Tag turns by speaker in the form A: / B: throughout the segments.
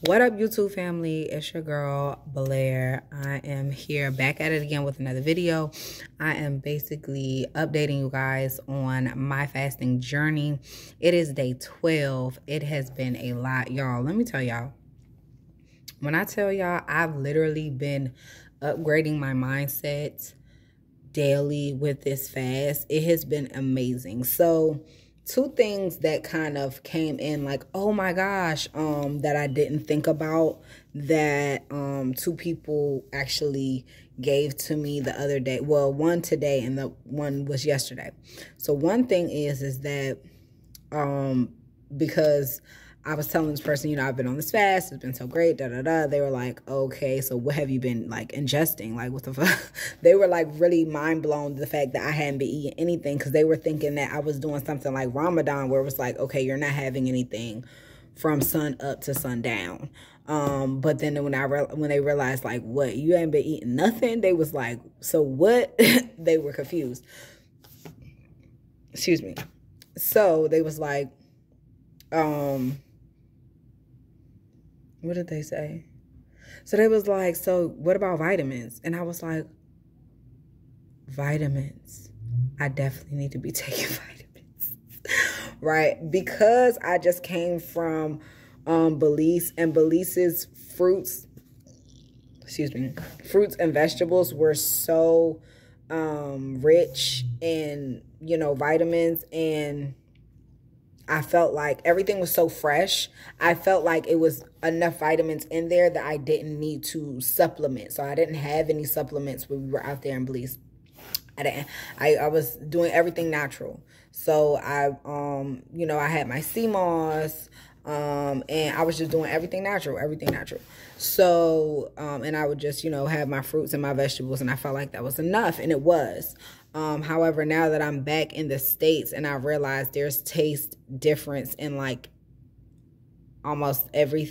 A: What up, YouTube family? It's your girl Blair. I am here back at it again with another video. I am basically updating you guys on my fasting journey. It is day 12. It has been a lot, y'all. Let me tell y'all. When I tell y'all, I've literally been upgrading my mindset daily with this fast. It has been amazing. So two things that kind of came in like, oh my gosh, that I didn't think about, that two people actually gave to me the other day. Well, one today and the one was yesterday. So one thing is that because I was telling this person, you know, I've been on this fast, it's been so great, They were like, okay, so what have you been like ingesting? Like, what the fuck? They were like really mind blown the fact that I hadn't been eating anything, because they were thinking that I was doing something like Ramadan, where it was like, okay, you're not having anything from sun up to sundown. But then when they realized like, what, you ain't been eating nothing? They was like, so what? They were confused. Excuse me. So they was like, what did they say? So they was like, so what about vitamins? And I was like, vitamins? I definitely need to be taking vitamins, right? Because I just came from Belize, and Belize's fruits and vegetables were so rich in, you know, vitamins, and I felt like everything was so fresh. I felt like it was enough vitamins in there that I didn't need to supplement. So I didn't have any supplements when we were out there in Belize. I was doing everything natural. So I had my sea moss, and I was just doing everything natural. So, and I would just, you know, have my fruits and my vegetables, and I felt like that was enough, and it was. However, now that I'm back in the States and I realize there's taste difference in like almost every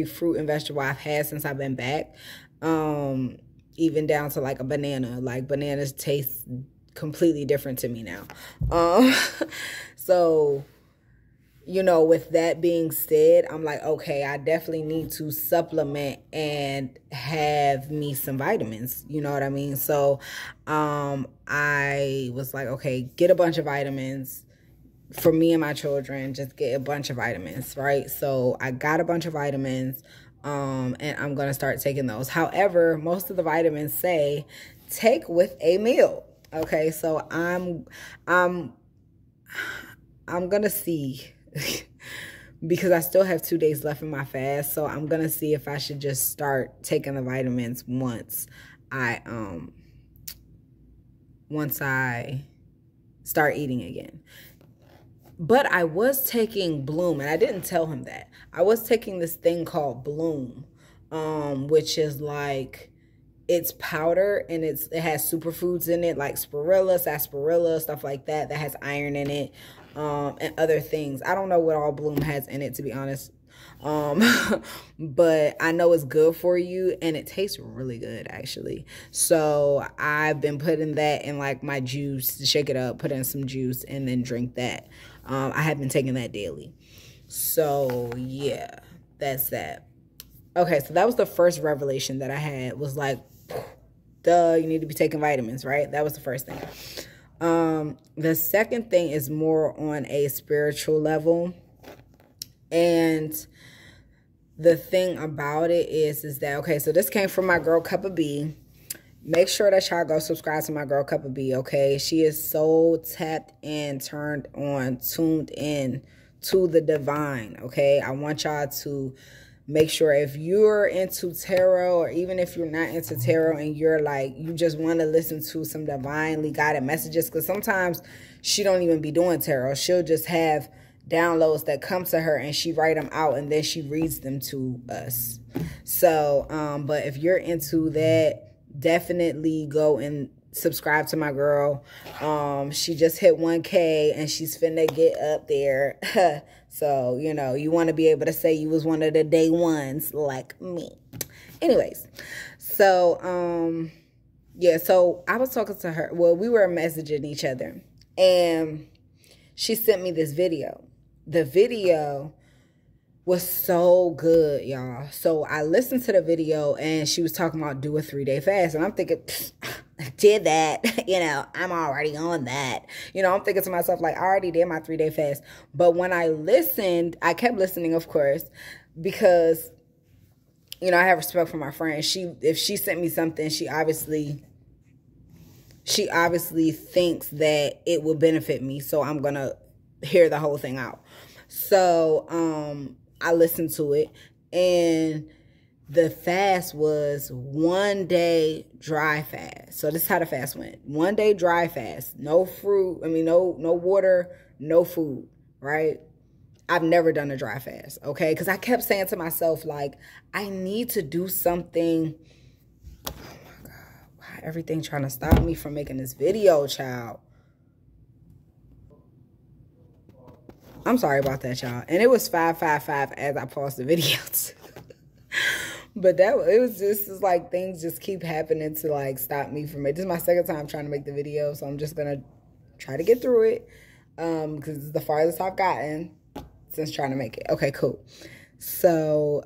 A: fruit and vegetable I've had since I've been back, even down to like a banana. Like, bananas taste completely different to me now. So, you know, with that being said, I'm like, okay, I definitely need to supplement and have me some vitamins. You know what I mean? So I was like, okay, get a bunch of vitamins for me and my children. Just get a bunch of vitamins, right? So I got a bunch of vitamins, and I'm going to start taking those. However, most of the vitamins say take with a meal. Okay, so I'm going to see because I still have 2 days left in my fast. So I'm going to see if I should just start taking the vitamins once I start eating again. But I was taking Bloom, and I didn't tell him that. I was taking this thing called Bloom, which is like, it's powder, and it has superfoods in it, like spirulina, sarsaparilla, stuff like that has iron in it, and other things. I don't know what all Bloom has in it, to be honest. But I know it's good for you, and it tastes really good, actually. So I've been putting that in like my juice, shake it up, put in some juice, and then drink that. I have been taking that daily. So yeah, that's that. Okay, so that was the first revelation that I had, was like, duh, you need to be taking vitamins, right? That was the first thing. The second thing is more on a spiritual level. And the thing about it is that, okay, so this came from my girl Cup of B. Make sure that y'all go subscribe to my girl Cup of B, okay? She is so tapped in, turned on, tuned in to the divine, okay? I want y'all to make sure, if you're into tarot, or even if you're not into tarot and you're like, you just want to listen to some divinely guided messages, because sometimes she don't even be doing tarot. She'll just have downloads that come to her, and she write them out, and then she reads them to us. So, but if you're into that, definitely go and subscribe to my girl. She just hit 1K, and she's finna get up there. So, you know, you want to be able to say you was one of the day ones like me. Anyways, so, yeah, so I was talking to her. Well, we were messaging each other, and she sent me this video. The video was so good, y'all. So I listened to the video and she was talking about do a 3-day fast. And I'm thinking, I did that. You know, I'm already on that. You know, I'm thinking to myself, like, I already did my 3-day fast. But when I listened, I kept listening, of course, because, you know, I have respect for my friend. If she sent me something, she obviously thinks that it will benefit me. So I'm going to hear the whole thing out. So, I listened to it, and the fast was 1 day dry fast. So this is how the fast went. 1 day dry fast. No fruit. No water, no food, right? I've never done a dry fast, okay? Because I kept saying to myself, like, I need to do something. Oh my God. Why everything trying to stop me from making this video, child? I'm sorry about that, y'all. And it was 5:55 as I paused the video too. But it was just like things just keep happening to like stop me from it. This is my second time trying to make the video, so I'm just gonna try to get through it. Because it's the farthest I've gotten since trying to make it. Okay, cool. So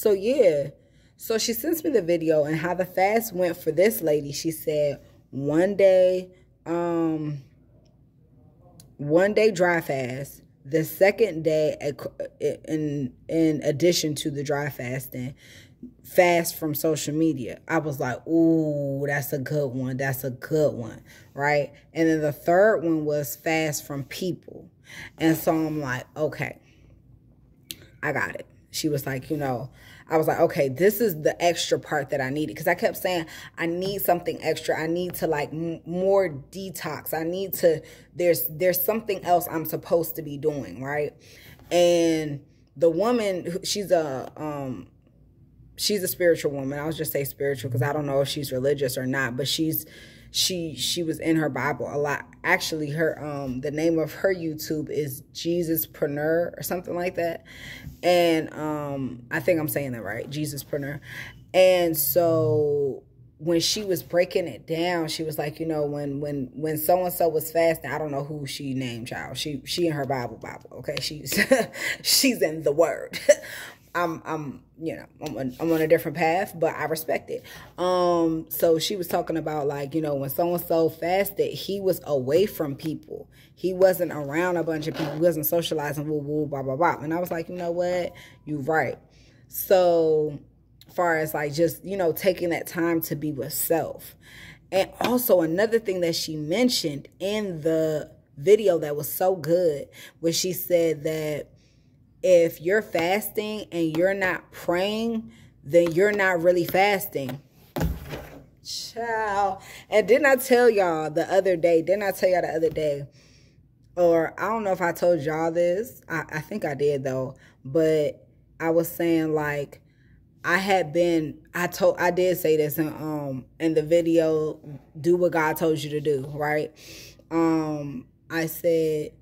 A: yeah. So she sends me the video and how the fast went for this lady. She said 1 day, 1 day dry fast. The second day, in addition to the dry fasting, fast from social media. I was like, ooh, that's a good one. That's a good one, right? And then the third one was fast from people. And so I'm like, okay, I got it. She was like, you know, I was like, okay, this is the extra part that I needed. Because I kept saying, I need something extra. I need to like more detox. I need to, there's something else I'm supposed to be doing, right? And the woman, she's a spiritual woman. I'll just say spiritual because I don't know if she's religious or not, but she was in her Bible a lot. Actually, her the name of her YouTube is Jesuspreneur or something like that. And I think I'm saying that right, Jesuspreneur. And so when she was breaking it down, she was like, you know, when so and so was fasting, I don't know who she named, child. She in her Bible, okay? She's she's in the Word. I'm you know, I'm on a different path, but I respect it. So she was talking about like, you know, when so-and-so fasted, he was away from people. He wasn't around a bunch of people. He wasn't socializing, woo, woo, blah, blah, blah. And I was like, you know what? You're right. So far as like just, you know, taking that time to be with self. And also another thing that she mentioned in the video that was so good was she said that if you're fasting and you're not praying, then you're not really fasting. Child. And didn't I tell y'all the other day, or I don't know if I told y'all this. I think I did though. But I was saying like, I did say this in the video, do what God told you to do, right? I said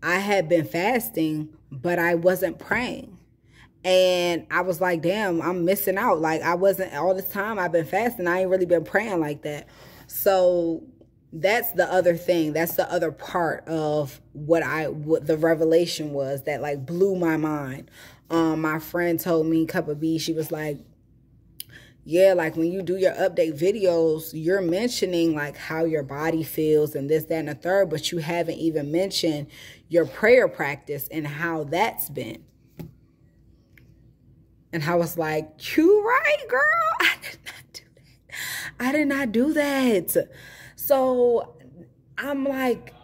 A: I had been fasting, but I wasn't praying. And I was like, damn, I'm missing out. Like I wasn't, all this time I've been fasting, I ain't really been praying like that. So that's the other thing. That's the other part of what the revelation was that like blew my mind. My friend told me, Cup of B, she was like, yeah, like when you do your update videos, you're mentioning like how your body feels and this, that, and the third, but you haven't even mentioned your prayer practice and how that's been. And I was like, you right, girl. I did not do that. So I'm like,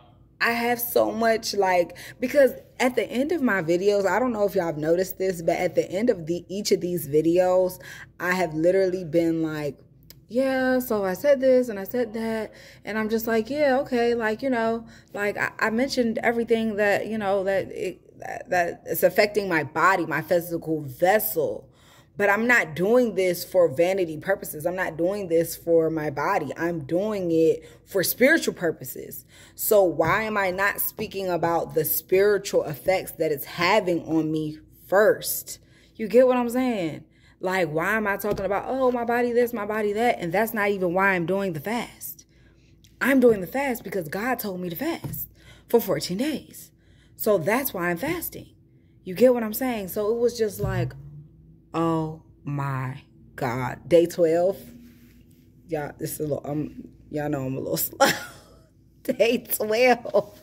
A: I have so much like, because at the end of my videos, I don't know if y'all have noticed this, but at the end of each of these videos, I have literally been like, yeah, so I said this and I said that. And I'm just like, yeah, okay. Like, you know, like I mentioned everything that, you know, that it's affecting my body, my physical vessel. But I'm not doing this for vanity purposes. I'm not doing this for my body. I'm doing it for spiritual purposes. So why am I not speaking about the spiritual effects that it's having on me first? You get what I'm saying? Like, why am I talking about, oh, my body this, my body that? And that's not even why I'm doing the fast. I'm doing the fast because God told me to fast for 14 days. So that's why I'm fasting. You get what I'm saying? So it was just like, oh my God. Day 12. Y'all, this is a little, y'all know I'm a little slow. Day 12.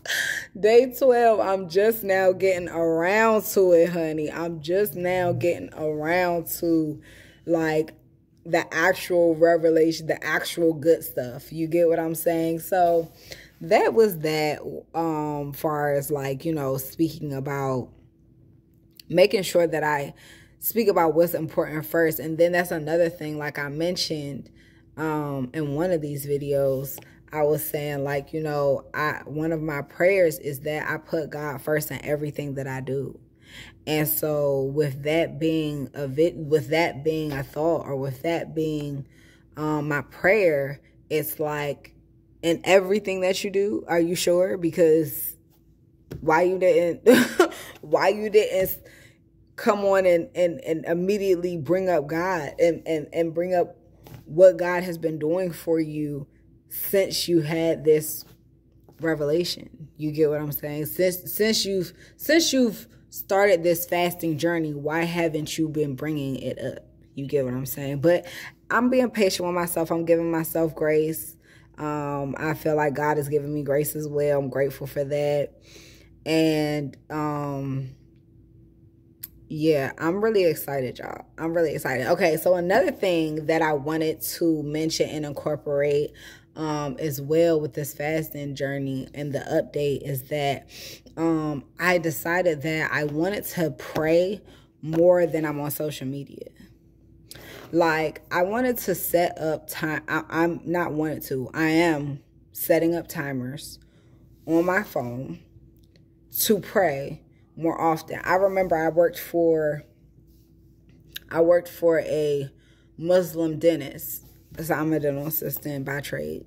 A: Day 12, I'm just now getting around to it, honey. I'm just now getting around to, like, the actual revelation, the actual good stuff. You get what I'm saying? So that was that, far as, like, you know, speaking about making sure that I speak about what's important first. And then that's another thing, like I mentioned in one of these videos, I was saying, like, you know, one of my prayers is that I put God first in everything that I do. And so with that being a thought, or with that being my prayer, it's like, in everything that you do, are you sure? Because why you didn't come on and immediately bring up God and bring up what God has been doing for you since you had this revelation. You get what I'm saying? Since you've started this fasting journey, why haven't you been bringing it up? You get what I'm saying? But I'm being patient with myself. I'm giving myself grace. I feel like God is giving me grace as well. I'm grateful for that. And yeah, I'm really excited, y'all. I'm really excited. Okay, so another thing that I wanted to mention and incorporate as well with this fasting journey and the update is that I decided that I wanted to pray more than I'm on social media. Like, I wanted to set up time. I am setting up timers on my phone to pray more often. I remember I worked for a Muslim dentist. So I'm a dental assistant by trade.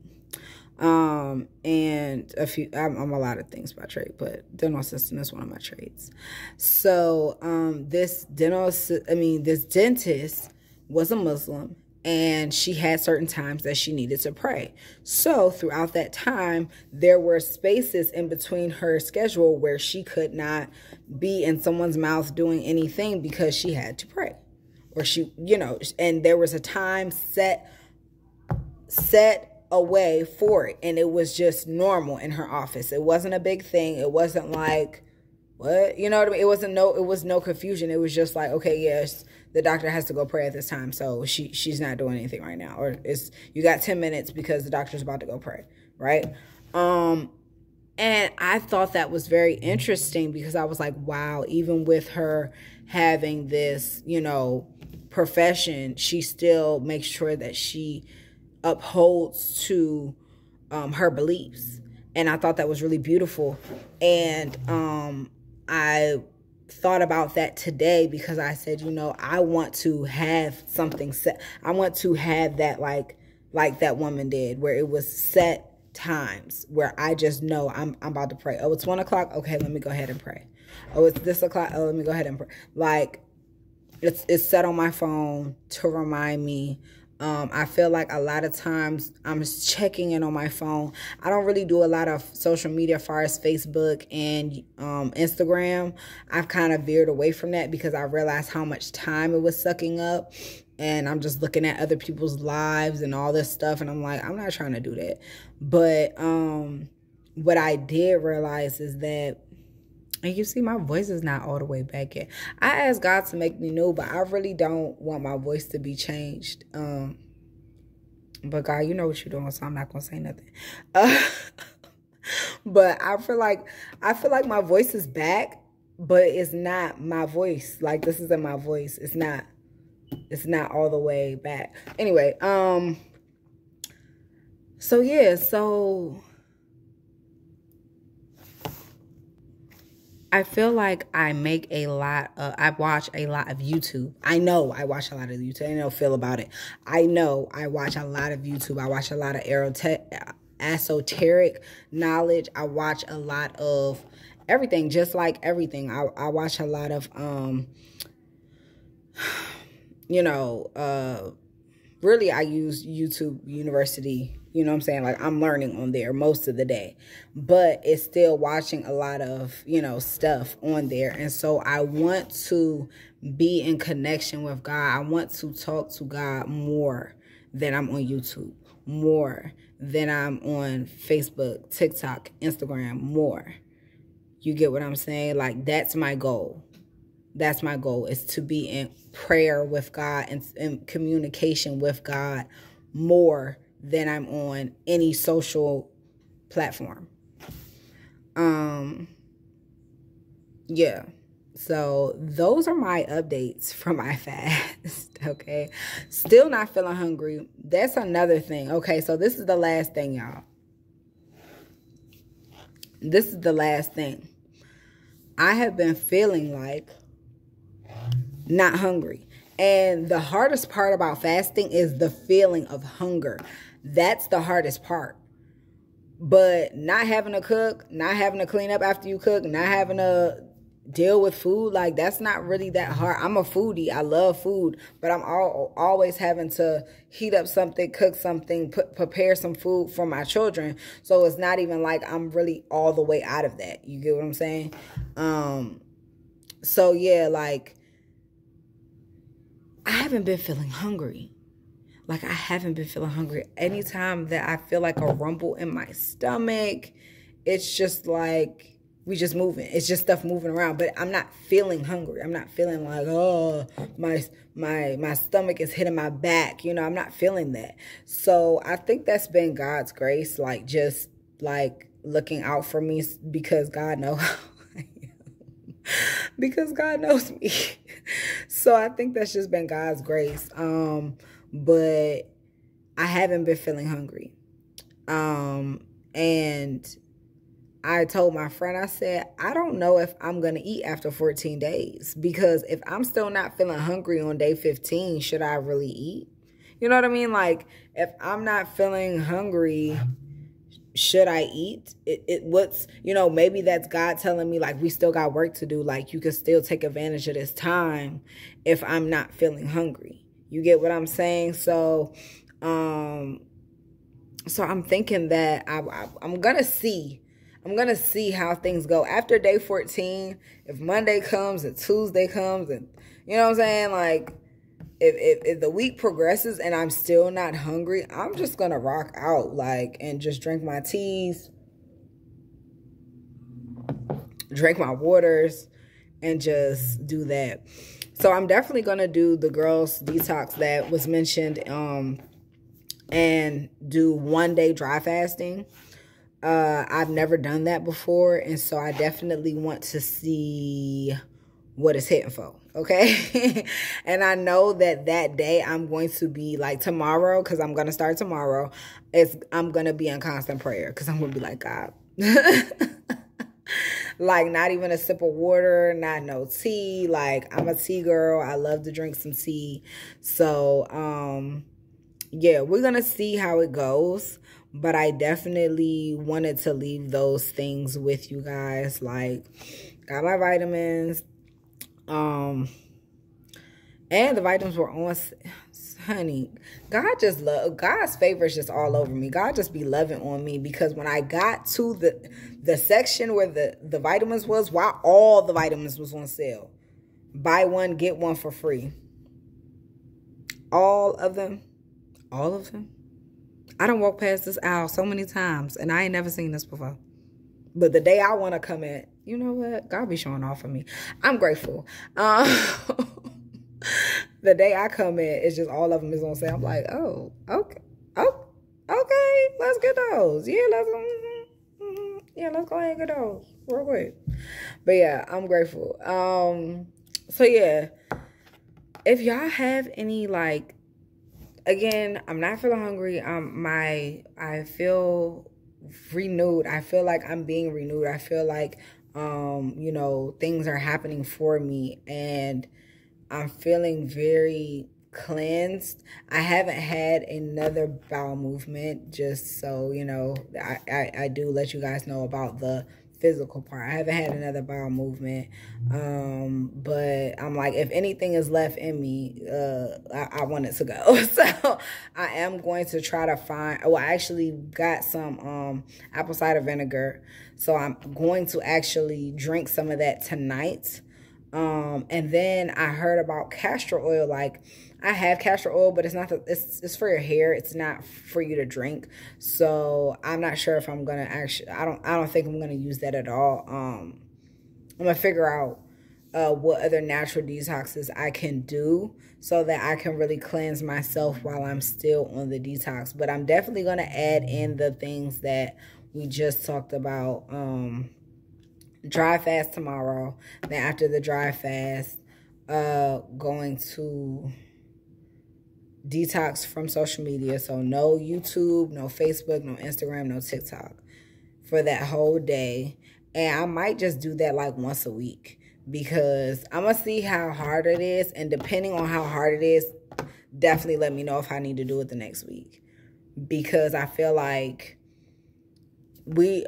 A: And I'm a lot of things by trade, but dental assistant is one of my trades. So, this dentist was a Muslim, and she had certain times that she needed to pray. So throughout that time, there were spaces in between her schedule where she could not be in someone's mouth doing anything because she had to pray. Or she, you know, and there was a time set away for it. And it was just normal in her office. It wasn't a big thing. It wasn't like, what? You know what I mean? It was no confusion. It was just like, okay, yes, the doctor has to go pray at this time, so she's not doing anything right now. Or you got 10 minutes because the doctor's about to go pray, right? And I thought that was very interesting because I was like, wow, even with her having this, you know, profession, she still makes sure that she upholds to her beliefs. And I thought that was really beautiful. And I thought about that today because I said, you know, I want to have something set. I want to have that like that woman did, where it was set times where I just know I'm about to pray. Oh, it's 1 o'clock. Okay, let me go ahead and pray. Oh, it's this o'clock. Oh, let me go ahead and pray. Like, it's set on my phone to remind me. I feel like a lot of times I'm checking in on my phone. I don't really do a lot of social media as far as Facebook and Instagram. I've kind of veered away from that because I realized how much time it was sucking up. And I'm just looking at other people's lives and all this stuff. And I'm like, I'm not trying to do that. But what I did realize is that, and you see, my voice is not all the way back yet. I asked God to make me new, but I really don't want my voice to be changed. But God, you know what you're doing, so I'm not gonna say nothing. But I feel like my voice is back, but it's not my voice. Like, this isn't my voice. It's not all the way back. Anyway, so yeah, so I feel like I watch a lot of YouTube. I know I watch a lot of YouTube. I know feel about it. I know I watch a lot of YouTube. I watch a lot of esoteric knowledge. I watch a lot of everything, just like everything. I watch a lot of, really, I use YouTube University, You know what I'm saying? Like, I'm learning on there most of the day, but it's still watching a lot of, you know, stuff on there. And so I want to be in connection with God. I want to talk to God more than I'm on YouTube, more than I'm on Facebook, TikTok, Instagram, more. You get what I'm saying? Like, that's my goal. That's my goal, is to be in prayer with God and in communication with God more than I'm on any social platform. Yeah. So those are my updates from my fast. Okay. Still not feeling hungry. That's another thing. Okay. So this is the last thing, y'all. This is the last thing. I have been feeling like not hungry. And the hardest part about fasting is the feeling of hunger. That's the hardest part. But not having to cook, not having to clean up after you cook, not having to deal with food, like, that's not really that hard. I'm a foodie. I love food, but I'm always having to heat up something, cook something, prepare some food for my children. So it's not even like I'm really all the way out of that. You get what I'm saying? So yeah, like, I haven't been feeling hungry. Like, I haven't been feeling hungry. Anytime that I feel like a rumble in my stomach, it's just like, we just moving. It's just stuff moving around. But I'm not feeling hungry. I'm not feeling like, oh, my stomach is hitting my back. You know, I'm not feeling that. So I think that's been God's grace, like, just like looking out for me, because God knows. Because God knows me. So I think that's just been God's grace. But I haven't been feeling hungry. And I told my friend, I said, I don't know if I'm going to eat after 14 days. Because if I'm still not feeling hungry on day 15, should I really eat? You know what I mean? Like, if I'm not feeling hungry, should I eat? What's, you know, maybe that's God telling me, like, we still got work to do. Like, you can still take advantage of this time if I'm not feeling hungry. You get what I'm saying? So, I'm thinking that I'm going to see. I'm going to see how things go. After day 14, if Monday comes and Tuesday comes and, you know what I'm saying? Like, if the week progresses and I'm still not hungry, I'm just going to rock out, like, and just drink my teas, drink my waters, and just do that. So I'm definitely going to do the girls detox that was mentioned, and do 1 day dry fasting. I've never done that before, and so I definitely want to see what it's hitting for, okay? And I know that day I'm going to be, like, tomorrow, because I'm going to start tomorrow, I'm going to be in constant prayer, because I'm going to be like, God. Like, not even a sip of water, not no tea. Like, I'm a tea girl. I love to drink some tea. So, yeah, we're going to see how it goes. But I definitely wanted to leave those things with you guys. Like, got my vitamins. And the vitamins were on, honey. God's favor is just all over me. God just be loving on me, because when I got to the section where the vitamins was, while all the vitamins was on sale, buy one, get one for free. All of them. I done walked past this aisle so many times, and I ain't never seen this before. But the day I want to come in, you know what? God be showing off for me. I'm grateful. The day I come in, it's just all of them is on sale. I'm like, oh, okay. Oh, okay. Let's get those. Yeah, let's go ahead and get those real quick. But yeah, I'm grateful. So yeah, if y'all have any, like, again, I'm not feeling hungry. I feel renewed. I feel like I'm being renewed. I feel like, you know, things are happening for me, and I'm feeling very cleansed. I haven't had another bowel movement, just so, you know, I do let you guys know about the physical part. I haven't had another bowel movement. But I'm like, if anything is left in me, I want it to go. So I am going to try to find, well, I actually got some apple cider vinegar. So I'm going to actually drink some of that tonight. And then I heard about castor oil. Like, I have castor oil, but it's not it's for your hair. It's not for you to drink. So I'm not sure if I'm gonna actually, I don't think I'm gonna use that at all. I'm gonna figure out what other natural detoxes I can do so that I can really cleanse myself while I'm still on the detox. But I'm definitely gonna add in the things that we just talked about. Dry fast tomorrow. Then after the dry fast, going to detox from social media. So no YouTube, no Facebook, no Instagram, no TikTok for that whole day. And I might just do that like once a week, because I'm going to see how hard it is. And depending on how hard it is, definitely let me know if I need to do it the next week. Because I feel like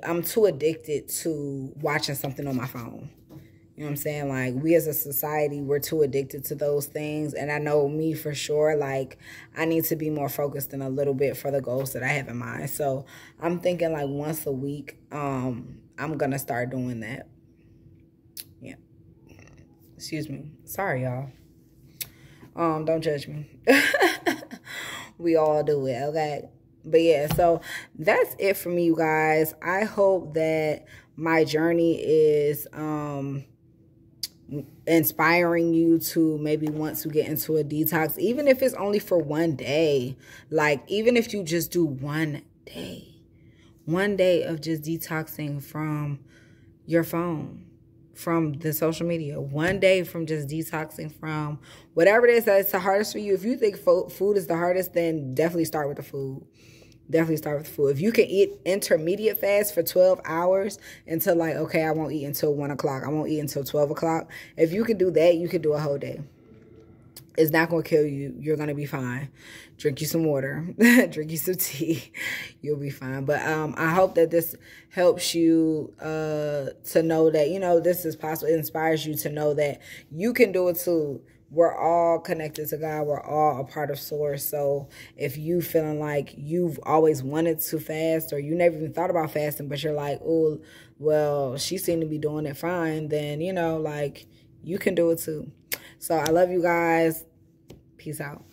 A: I'm too addicted to watching something on my phone. You know what I'm saying? Like, we as a society, we're too addicted to those things. And I know me for sure, like, I need to be more focused in a little bit for the goals that I have in mind. So I'm thinking like once a week, I'm going to start doing that. Yeah. Excuse me. Sorry, y'all. Don't judge me. We all do it, okay? But yeah, so that's it for me, you guys. I hope that my journey is inspiring you to maybe want to get into a detox, even if it's only for one day. Like, even if you just do one day of just detoxing from your phone, from the social media, one day from just detoxing from whatever it is that's the hardest for you. If you think food is the hardest, then definitely start with the food. Definitely start with food. If you can eat intermediate fast for 12 hours until like, okay, I won't eat until 1 o'clock. I won't eat until 12 o'clock. If you can do that, you can do a whole day. It's not going to kill you. You're going to be fine. Drink you some water. Drink you some tea. You'll be fine. But I hope that this helps you to know that, you know, this is possible. It inspires you to know that you can do it too. We're all connected to God. We're all a part of Source. So if you feeling like you've always wanted to fast, or you never even thought about fasting, but you're like, oh, well, she seemed to be doing it fine, then, you know, like, you can do it too. So I love you guys. Peace out.